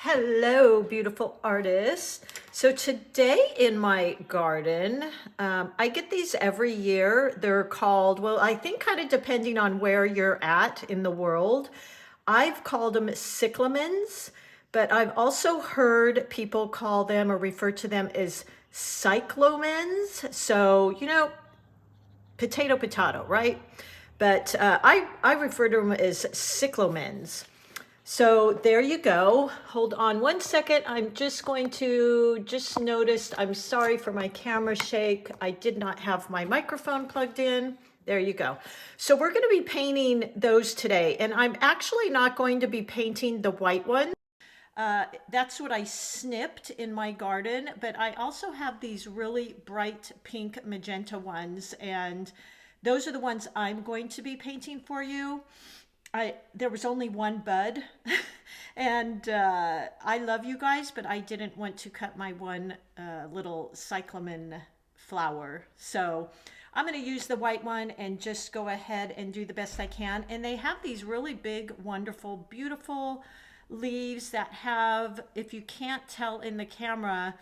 Hello, beautiful artists. So today in my garden, I get these every year. They're called, well, I think kind of depending on where you're at in the world, I've called them cyclamens, but I've also heard people call them or refer to them as cyclamens. So, potato, potato, right? But I refer to them as cyclamens. So there you go. Hold on one second. I'm just going to just notice, I'm sorry for my camera shake. I did not have my microphone plugged in. There you go. So we're going to be painting those today. And I'm actually not going to be painting the white one. That's what I snipped in my garden, but I also have these really bright pink magenta ones, and those are the ones I'm going to be painting for you. There was only one bud, and I love you guys, but I didn't want to cut my one little cyclamen flower. So I'm going to use the white one and just go ahead and do the best I can. And they have these really big, wonderful, beautiful leaves that have, if you can't tell in the camera,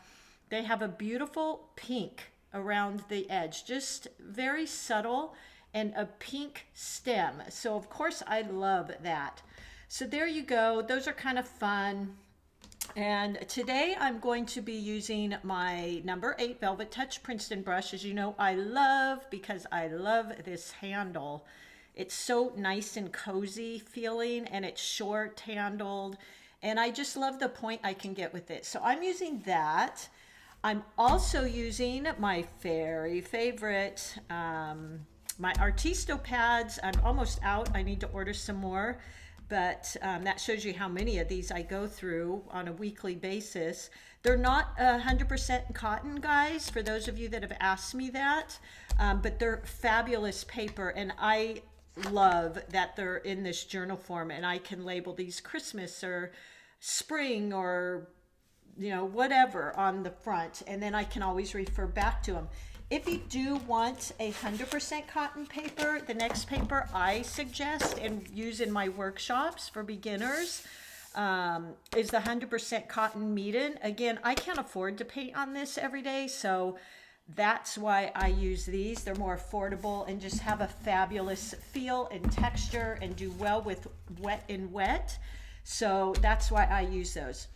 they have a beautiful pink around the edge, just very subtle, and a pink stem. So of course I love that. So there you go. Those are kind of fun. And today I'm going to be using my number 8 Velvetouch Princeton brush. As you know, I love, because I love this handle. It's so nice and cozy feeling, and it's short handled, and I just love the point I can get with it. So I'm using that. I'm also using my very favorite, my Artisto pads. I'm almost out. I need to order some more, but that shows you how many of these I go through on a weekly basis. They're not 100% cotton, guys, for those of you that have asked me that, but they're fabulous paper, and I love that they're in this journal form, and I can label these Christmas or spring or whatever on the front, and then I can always refer back to them. If you do want 100% cotton paper, the next paper I suggest and use in my workshops for beginners is the 100% cotton Meeden. Again, I can't afford to paint on this every day, so that's why I use these. They're more affordable and just have a fabulous feel and texture and do well with wet and wet. So that's why I use those.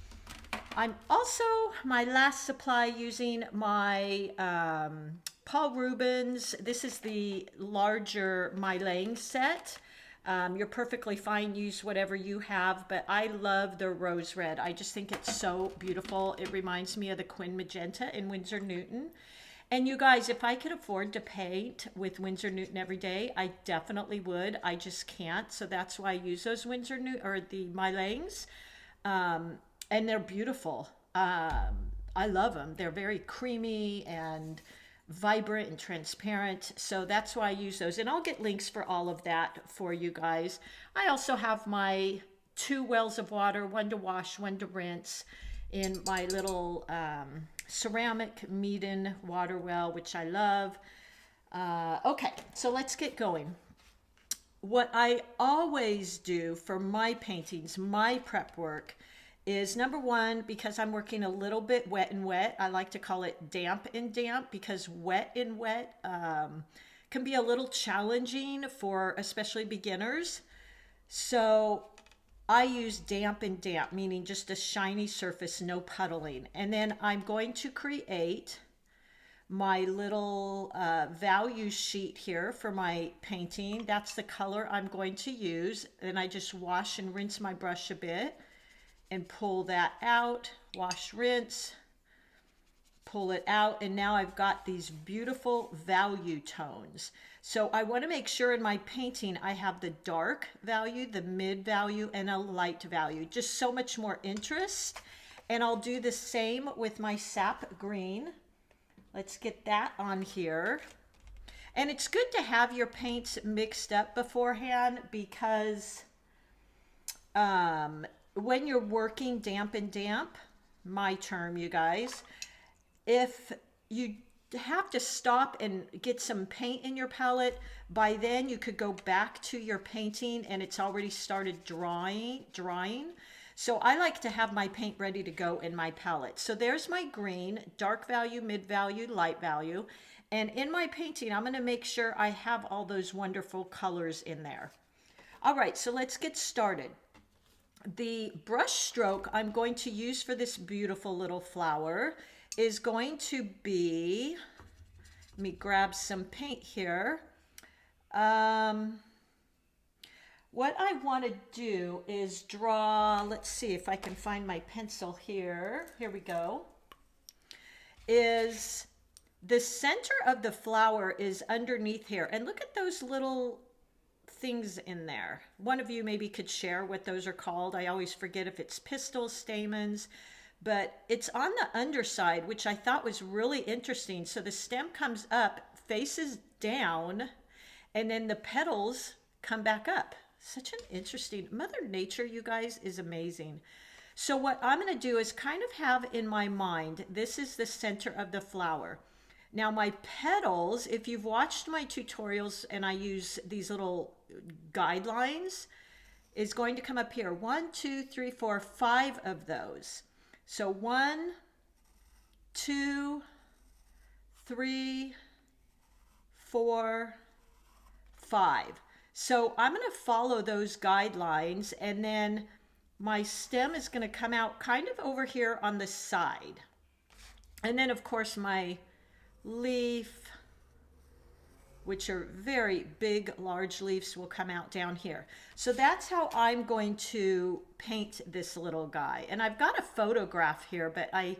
I'm also, my last supply, using my Paul Rubens. This is the larger MeiLang set. You're perfectly fine, use whatever you have, but I love the rose red. I just think it's so beautiful. It reminds me of the Quin Magenta in Winsor Newton. And you guys, if I could afford to paint with Winsor Newton every day, I definitely would. I just can't. So that's why I use those Winsor Newton, or the MeiLangs. And they're beautiful. I love them. They're very creamy and vibrant and transparent. So that's why I use those. And I'll get links for all of that for you guys. I also have my 2 wells of water, one to wash, one to rinse, in my little ceramic Meeden water well, which I love. Okay, so let's get going. What I always do for my paintings, my prep work, is number 1, because I'm working a little bit wet and wet, I like to call it damp and damp, because wet and wet can be a little challenging for especially beginners. So I use damp and damp, meaning just a shiny surface, no puddling. And then I'm going to create my little value sheet here for my painting. That's the color I'm going to use. And I just wash and rinse my brush a bit and pull that out, wash, rinse, pull it out, and now I've got these beautiful value tones. So I want to make sure in my painting I have the dark value, the mid value, and a light value. Just so much more interest. And I'll do the same with my sap green. Let's get that on here. And it's good to have your paints mixed up beforehand, because when you're working damp and damp, my term, you guys, if you have to stop and get some paint in your palette, by then you could go back to your painting and it's already started drying. So I like to have my paint ready to go in my palette. So there's my green, dark value, mid value, light value. And in my painting, I'm gonna make sure I have all those wonderful colors in there. All right, so let's get started. The brush stroke I'm going to use for this beautiful little flower is going to be, let me grab some paint here. What I want to do is draw, let's see if I can find my pencil here. Here we go. Is the center of the flower is underneath here. And look at those little things in there. One of you maybe could share what those are called. I always forget if it's pistils, stamens, but it's on the underside, which I thought was really interesting. So the stem comes up, faces down, and then the petals come back up. Such an interesting, Mother Nature, you guys, is amazing. So what I'm going to do is kind of have in my mind, this is the center of the flower. Now my petals, if you've watched my tutorials and I use these little guidelines, is going to come up here. 1, 2, 3, 4, 5 of those. So 1, 2, 3, 4, 5. So I'm going to follow those guidelines, and then my stem is going to come out kind of over here on the side. And then of course my leaf, which are very big, large leaves, will come out down here. So that's how I'm going to paint this little guy. And I've got a photograph here, but I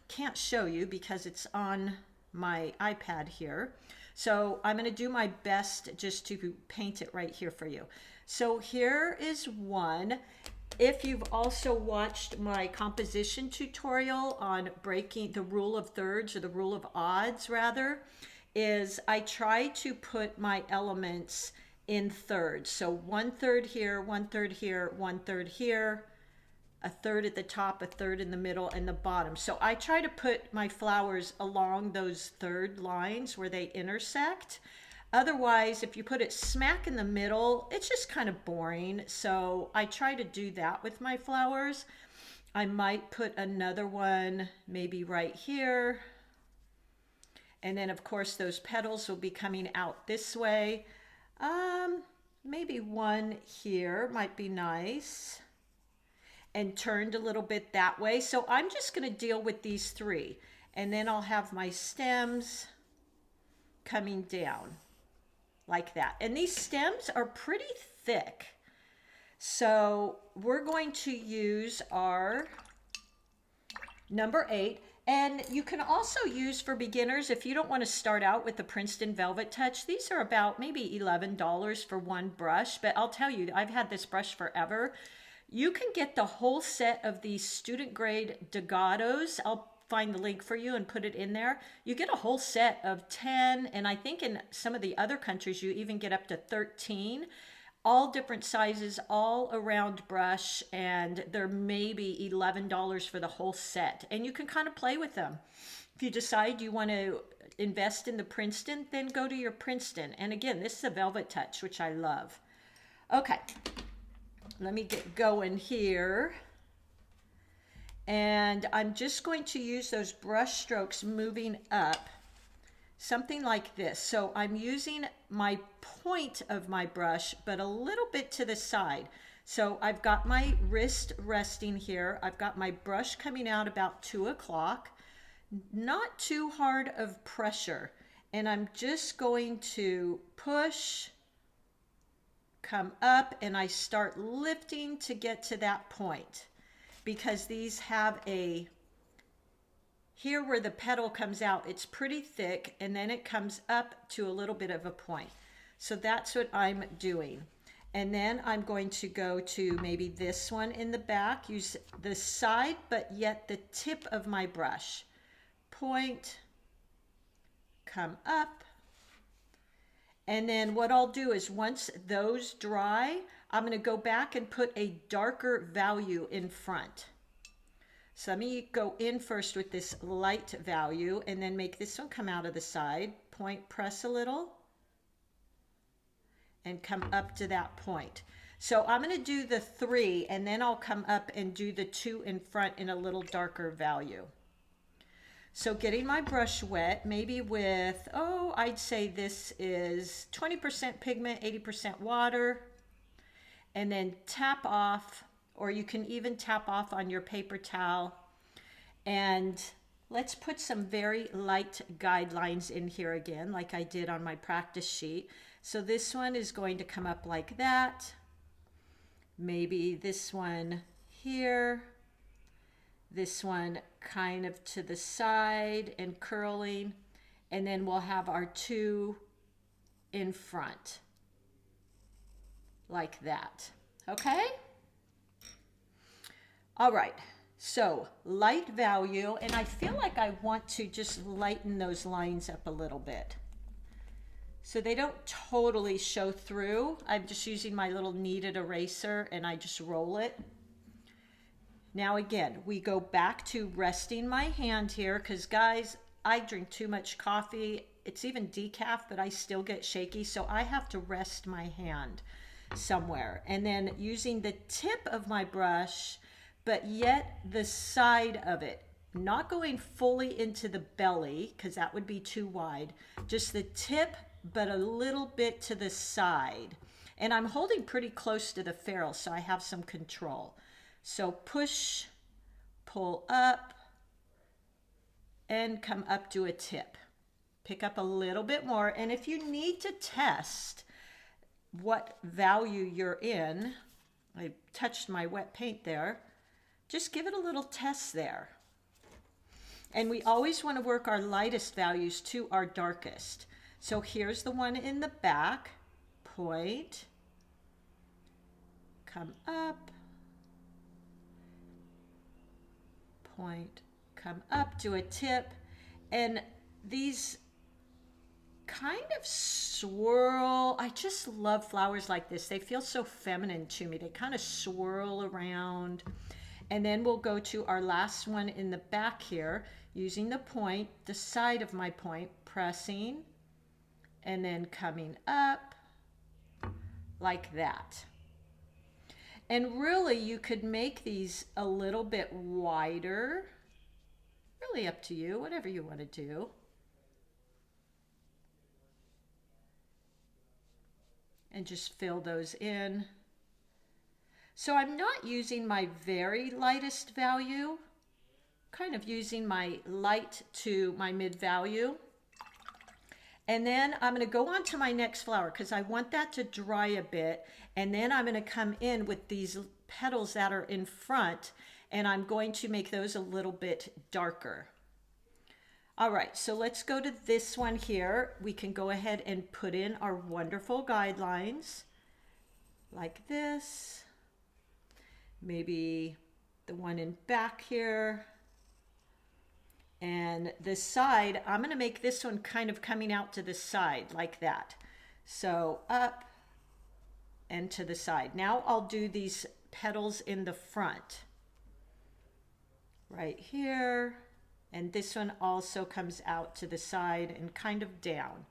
can't show you because it's on my iPad here. So I'm going to do my best just to paint it right here for you. So here is one. If you've also watched my composition tutorial on breaking the rule of thirds, or the rule of odds rather, is I try to put my elements in thirds. So 1/3 here, 1/3 here, 1/3 here, a third at the top, a third in the middle, and the bottom. So I try to put my flowers along those third lines where they intersect. Otherwise, if you put it smack in the middle, it's just kind of boring. So I try to do that with my flowers. I might put another one maybe right here. And then of course those petals will be coming out this way. Maybe one here might be nice. And turned a little bit that way. So I'm just going to deal with these three. And then I'll have my stems coming down like that. And these stems are pretty thick. So we're going to use our number 8. And you can also use, for beginners, if you don't want to start out with the Princeton Velvetouch, these are about maybe $11 for one brush. But I'll tell you, I've had this brush forever. You can get the whole set of these student grade Dugatos. I'll find the link for you and put it in there. You get a whole set of 10, and I think in some of the other countries you even get up to 13. All different sizes, all around brush, and they're maybe $11 for the whole set. And you can kind of play with them. If you decide you want to invest in the Princeton, then go to your Princeton. And again, this is a Velvetouch, which I love. Okay. Let me get going here. And I'm just going to use those brush strokes moving up, something like this. So I'm using my point of my brush, but a little bit to the side. So I've got my wrist resting here. I've got my brush coming out about 2 o'clock, not too hard of pressure. And I'm just going to push, come up, and I start lifting to get to that point, because these have a, here where the petal comes out, it's pretty thick, and then it comes up to a little bit of a point. So that's what I'm doing. And then I'm going to go to maybe this one in the back, use the side, but yet the tip of my brush. Point, come up. And then what I'll do is once those dry, I'm going to go back and put a darker value in front. So let me go in first with this light value and then make this one come out of the side. Point, press a little, and come up to that point. So I'm going to do the 3 and then I'll come up and do the 2 in front in a little darker value. So getting my brush wet, maybe with, oh, I'd say this is 20% pigment, 80% water, and then tap off, or you can even tap off on your paper towel. And let's put some very light guidelines in here again, like I did on my practice sheet. So this one is going to come up like that. Maybe this one here. This one kind of to the side and curling. And then we'll have our 2 in front. Like that. Okay? All right. So light value, and I feel like I want to just lighten those lines up a little bit so they don't totally show through. I'm just using my little kneaded eraser and I just roll it. Now again, we go back to resting my hand here because guys, I drink too much coffee. It's even decaf, but I still get shaky, so I have to rest my hand somewhere. And then using the tip of my brush, but yet the side of it, not going fully into the belly because that would be too wide, just the tip, but a little bit to the side. And I'm holding pretty close to the ferrule, so I have some control. So push, pull up, and come up to a tip. Pick up a little bit more, and if you need to test what value you're in, I touched my wet paint there, just give it a little test there. And we always want to work our lightest values to our darkest. So here's the one in the back, point, come up, point, come up to a tip, and these kind of swirl. I just love flowers like this. They feel so feminine to me. They kind of swirl around. And then we'll go to our last one in the back here, using the point, the side of my point, pressing, and then coming up like that. And really, you could make these a little bit wider. Really up to you, whatever you want to do. And just fill those in. So I'm not using my very lightest value, kind of using my light to my mid value. And then I'm going to go on to my next flower because I want that to dry a bit. And then I'm going to come in with these petals that are in front, and I'm going to make those a little bit darker. All right, so let's go to this one here. We can go ahead and put in our wonderful guidelines like this. Maybe the one in back here. And this side, I'm going to make this one kind of coming out to the side like that. So up and to the side. Now I'll do these petals in the front. Right here. And this one also comes out to the side and kind of down.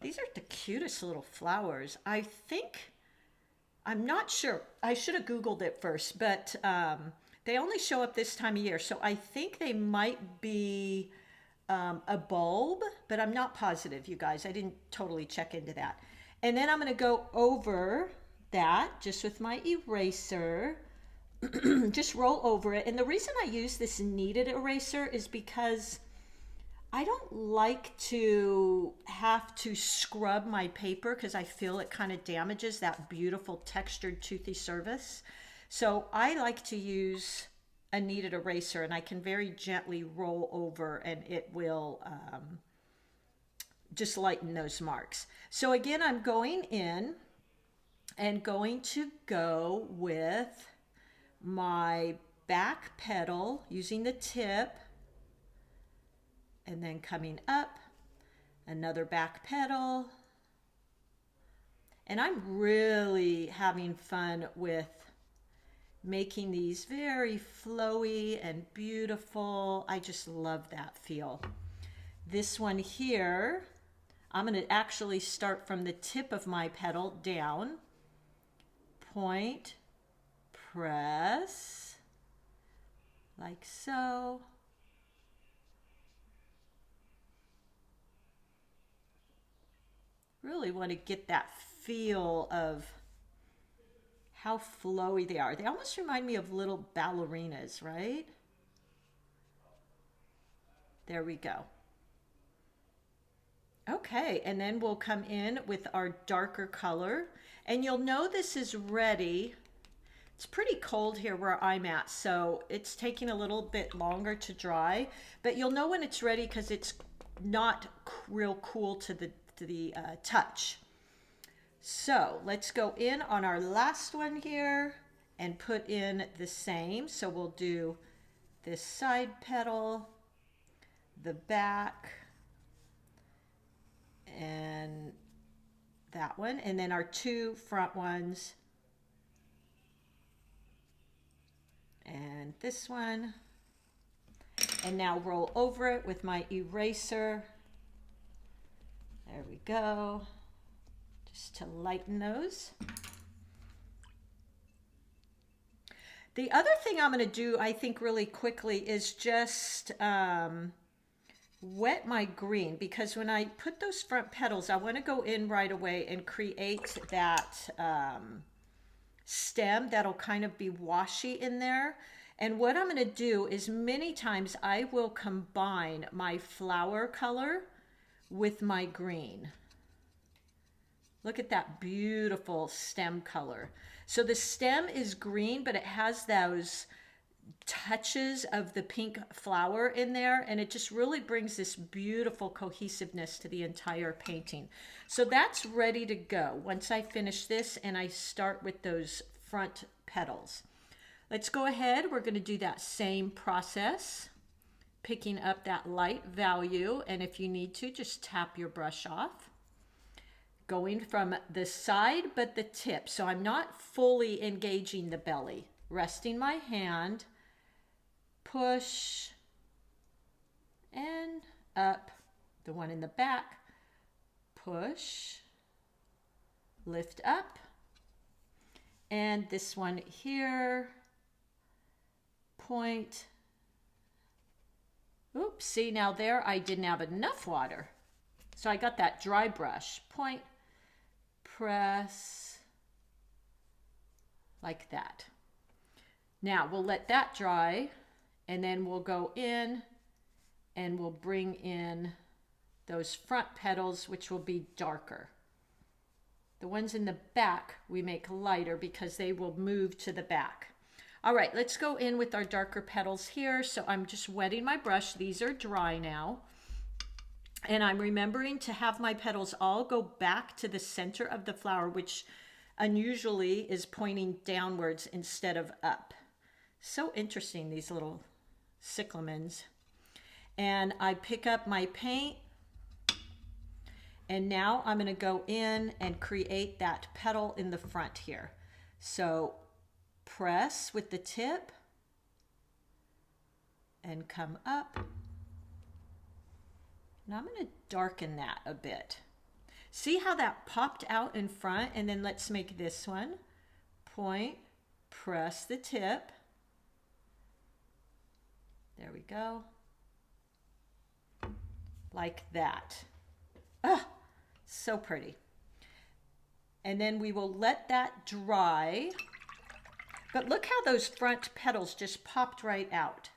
These are the cutest little flowers. I think, I'm not sure. I should have Googled it first, but they only show up this time of year. So I think they might be a bulb, but I'm not positive, you guys. I didn't totally check into that. And then I'm going to go over that just with my eraser. Just roll over it. And the reason I use this kneaded eraser is because I don't like to have to scrub my paper because I feel it kind of damages that beautiful textured toothy surface. So I like to use a kneaded eraser, and I can very gently roll over and it will just lighten those marks. So again, I'm going in and going to go with my back petal using the tip, and then coming up, another back petal. And I'm really having fun with making these very flowy and beautiful. I just love that feel. This one here, I'm going to actually start from the tip of my petal down, point, press, like so. Really want to get that feel of how flowy they are. They almost remind me of little ballerinas, right? There we go. Okay, and then we'll come in with our darker color, and you'll know this is ready. It's pretty cold here where I'm at, so it's taking a little bit longer to dry, but you'll know when it's ready because it's not real cool to the touch. So let's go in on our last one here and put in the same. So we'll do this side petal, the back, and that one, and then our two front ones, and this one. And now roll over it with my eraser. There we go, just to lighten those. The other thing I'm going to do, I think really quickly, is just wet my green, because when I put those front petals, I want to go in right away and create that stem that'll kind of be washy in there. And what I'm going to do is many times I will combine my flower color with my green. Look at that beautiful stem color. So the stem is green, but it has those touches of the pink flower in there, and it just really brings this beautiful cohesiveness to the entire painting. So that's ready to go once I finish this and I start with those front petals. Let's go ahead. We're going to do that same process, picking up that light value, and if you need to, just tap your brush off. Going from the side but the tip, so I'm not fully engaging the belly. Resting my hand, push, and up. The one in the back, push, lift up. And this one here, point. Oops, see, now there I didn't have enough water. So I got that dry brush. Point, press, like that. Now we'll let that dry, and then we'll go in and we'll bring in those front petals, which will be darker. The ones in the back we make lighter because they will move to the back. All right, let's go in with our darker petals here. So I'm just wetting my brush. These are dry now. And I'm remembering to have my petals all go back to the center of the flower, which unusually is pointing downwards instead of up. So interesting, these little cyclamens. And I pick up my paint, and now I'm going to go in and create that petal in the front here. So press with the tip and come up. Now I'm going to darken that a bit. See how that popped out in front? And then let's make this one. Point, press the tip. There we go. Like that. Ah, so pretty. And then we will let that dry. But look how those front petals just popped right out.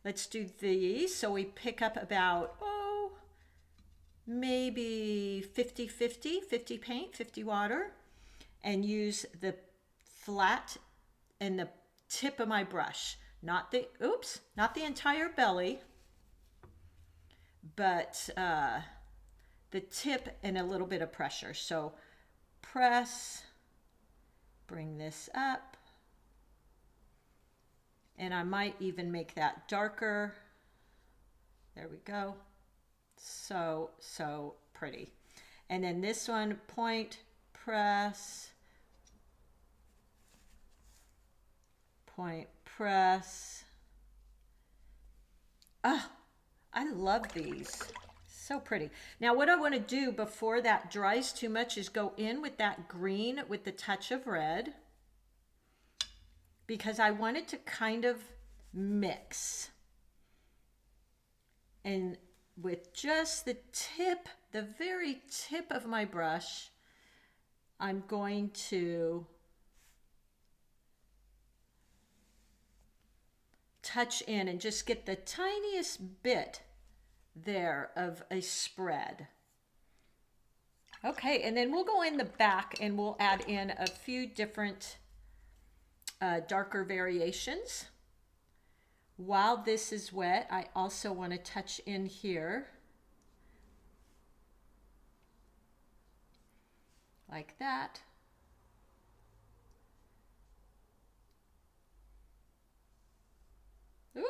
Let's do these. So we pick up about, maybe 50-50, 50 paint, 50 water, and use the flat and the tip of my brush. Not the, not the entire belly, but the tip and a little bit of pressure. So press, bring this up, and I might even make that darker. There we go. So, so pretty. And then this one, point, press, point, press. Ah, I love these. So pretty. Now what I want to do before that dries too much is go in with that green with the touch of red. because I wanted to kind of mix. And with just the tip, the very tip of my brush, I'm going to touch in and just get the tiniest bit there of a spread. Okay, and then we'll go in the back and we'll add in a few different darker variations. While this is wet, I also want to touch in here like that. Oop.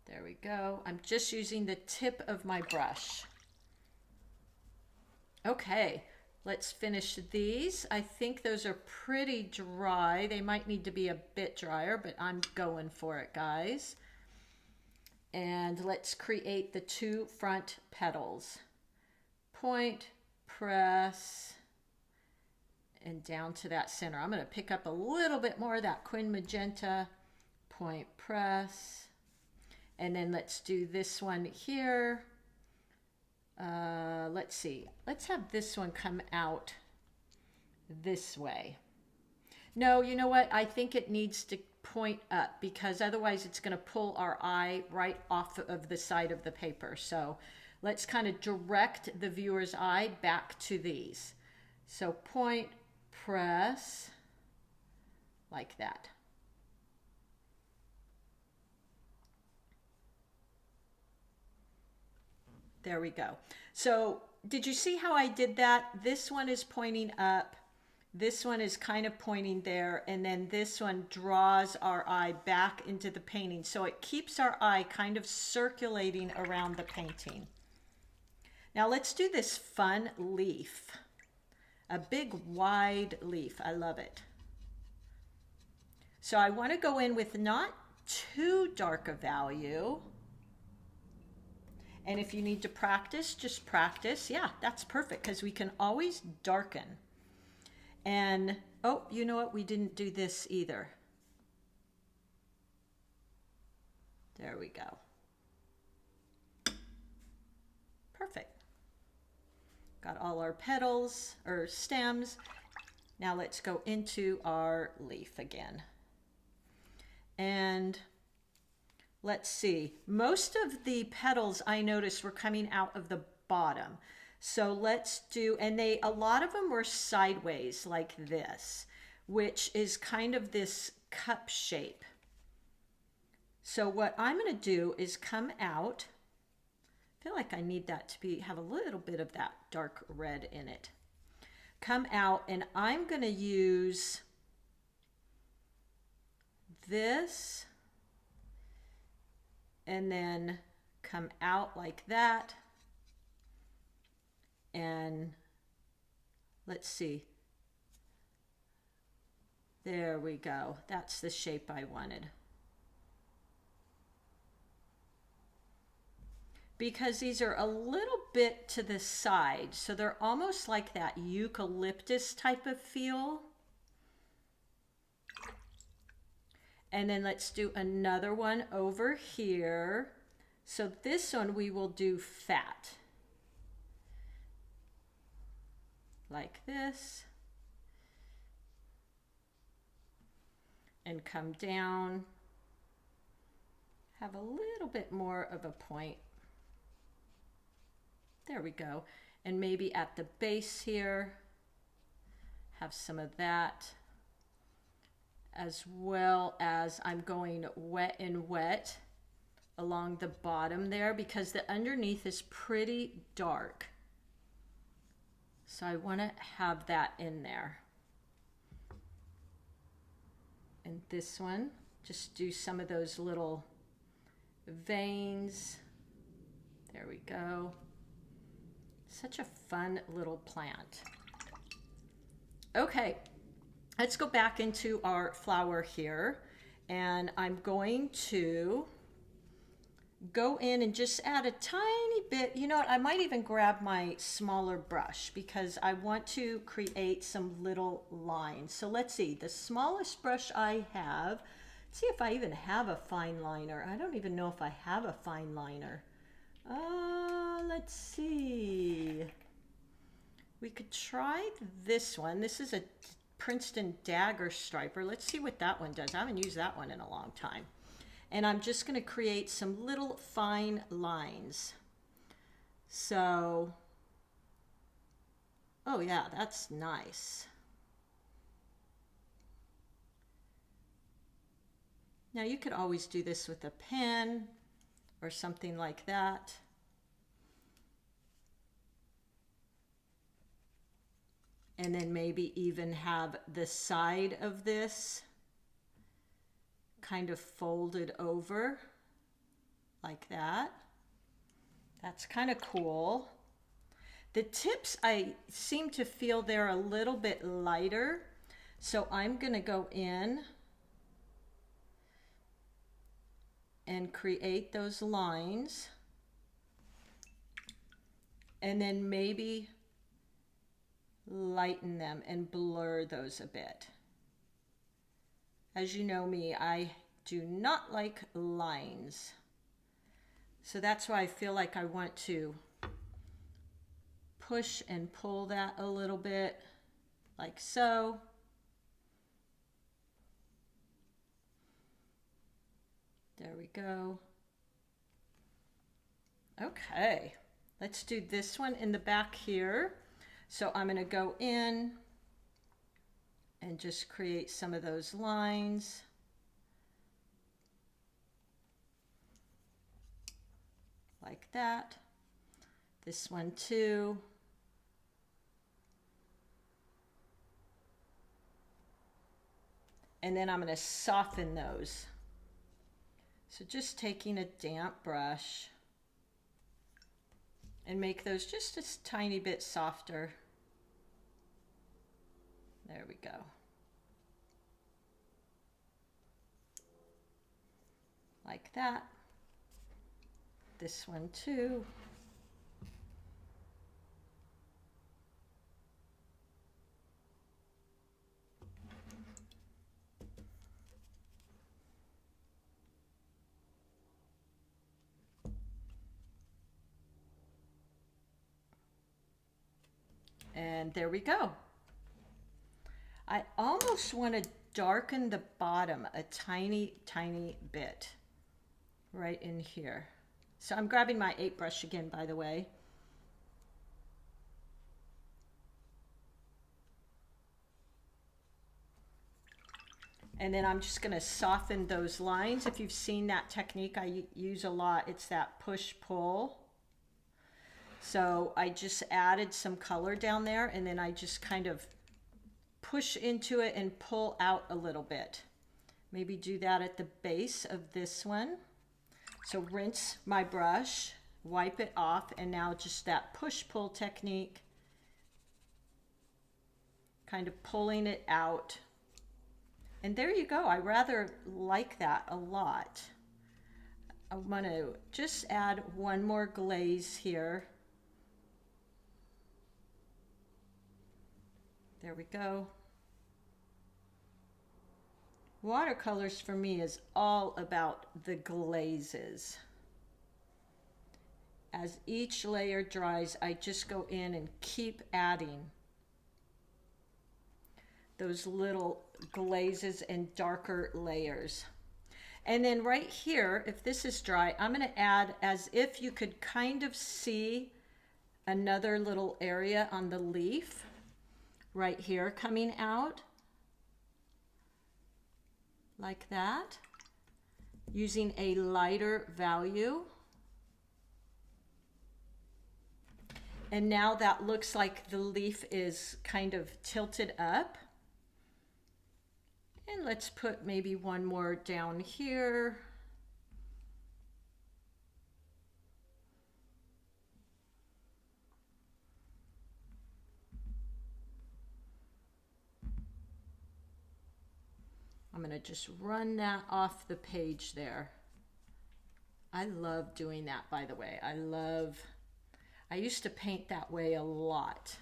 There we go. I'm just using the tip of my brush. Okay, let's finish these. I think those are pretty dry. They might need to be a bit drier, but I'm going for it, guys. And let's create the two front petals. Point, press, and down to that center. I'm going to pick up a little bit more of that Quin Magenta. Point, press. And then let's do this one here. Let's see. Let's have this one come out this way. No, you know what? I think it needs to point up because otherwise it's going to pull our eye right off of the side of the paper. So let's kind of direct the viewer's eye back to these. So point, press, like that. There we go. So did you see how I did that? This one is pointing up. This one is kind of pointing there. And then this one draws our eye back into the painting. So it keeps our eye kind of circulating around the painting. Now let's do this fun leaf. A big wide leaf. I love it. So I want to go in with not too dark a value. And if you need to practice, just practice. Yeah, that's perfect because we can always darken. And, oh, you know what? We didn't do this either. There we go. Perfect. Got all our petals or stems. Now let's go into our leaf again. And let's see, most of the petals I noticed were coming out of the bottom. So let's do, and a lot of them were sideways like this, which is kind of this cup shape. So what I'm going to do is come out. I feel like I need that to have a little bit of that dark red in it. Come out and I'm going to use this. And then come out like that. And let's see. There we go. That's the shape I wanted. Because these are a little bit to the side, so they're almost like that eucalyptus type of feel. And then let's do another one over here. So this one we will do fat. Like this. And come down. Have a little bit more of a point. There we go. And maybe at the base here, have some of that. As well as I'm going wet and wet along the bottom there because the underneath is pretty dark. So I want to have that in there. And this one, just do some of those little veins. There we go. Such a fun little plant. Okay. Let's go back into our flower here, and I'm going to go in and just add a tiny bit. You know what, I might even grab my smaller brush because I want to create some little lines. So let's see, the smallest brush I have, let's see if I even have a fine liner. I don't even know if I have a fine liner. Let's see. We could try this one. This is a Princeton dagger striper. Let's see what that one does. I haven't used that one in a long time. And I'm just going to create some little fine lines. So, oh yeah, that's nice. Now you could always do this with a pen or something like that. And then maybe even have the side of this kind of folded over like that. That's kind of cool. The tips, I seem to feel they're a little bit lighter. So I'm going to go in and create those lines. And then maybe lighten them and blur those a bit. As you know me, I do not like lines. So that's why I feel like I want to push and pull that a little bit, like so. There we go. Okay, let's do this one in the back here. So I'm going to go in and just create some of those lines. Like that. This one too. And then I'm going to soften those. So just taking a damp brush and make those just a tiny bit softer. There we go. Like that. This one too. And there we go. I almost want to darken the bottom a tiny, tiny bit right in here. So I'm grabbing my 8 brush again, by the way. And then I'm just going to soften those lines. If you've seen that technique I use a lot, it's that push-pull. So I just added some color down there, and then I just kind of push into it and pull out a little bit. Maybe do that at the base of this one. So rinse my brush, wipe it off, and now just that push-pull technique, kind of pulling it out. And there you go. I rather like that a lot. I want to just add one more glaze here. There we go. Watercolors for me is all about the glazes. As each layer dries, I just go in and keep adding those little glazes and darker layers. And then right here, if this is dry, I'm going to add, as if you could kind of see another little area on the leaf right here coming out like that, using a lighter value. And now that looks like the leaf is kind of tilted up. And let's put maybe one more down here. I'm going to just run that off the page there. I love doing that, by the way. I used to paint that way a lot,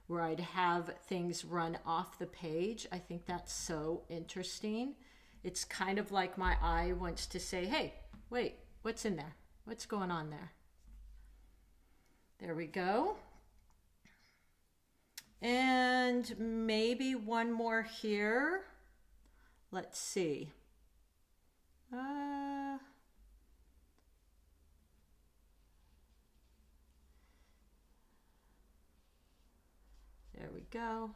where I'd have things run off the page. I think that's so interesting. It's kind of like my eye wants to say, hey, wait, what's in there? What's going on there? There we go. And maybe one more here. Let's see. There we go.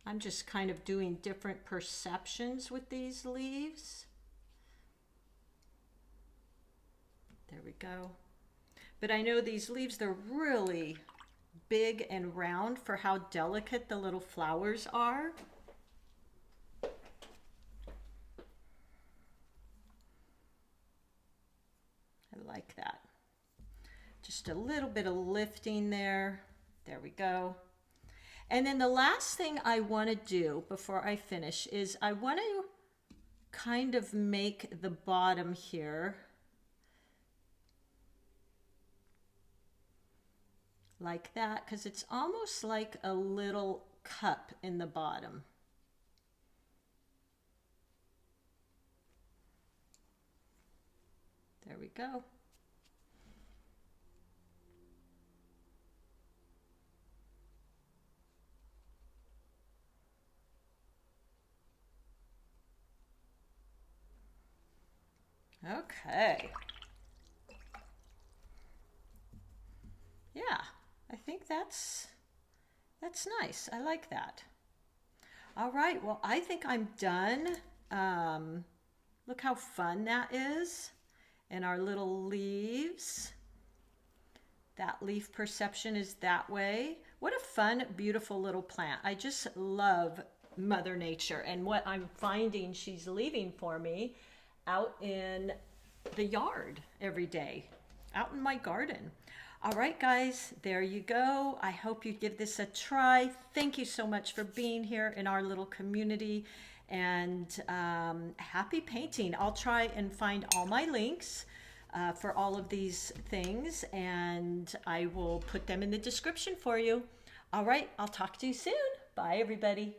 I'm just kind of doing different perceptions with these leaves. There we go. But I know these leaves, they're really big and round for how delicate the little flowers are. I like that. Just a little bit of lifting there. There we go. And then the last thing I want to do before I finish is I want to kind of make the bottom here like that, because it's almost like a little cup in the bottom. There we go. Okay. Yeah, I think that's nice. I like that. All right, well, I think I'm done. Look how fun that is. And our little leaves. That leaf perception is that way. What a fun, beautiful little plant. I just love Mother Nature and what I'm finding she's leaving for me out in the yard every day, out in my garden. All right, guys, there you go. I hope you give this a try. Thank you so much for being here in our little community, and happy painting. I'll try and find all my links for all of these things, and I will put them in the description for you. All right, I'll talk to you soon. Bye, everybody.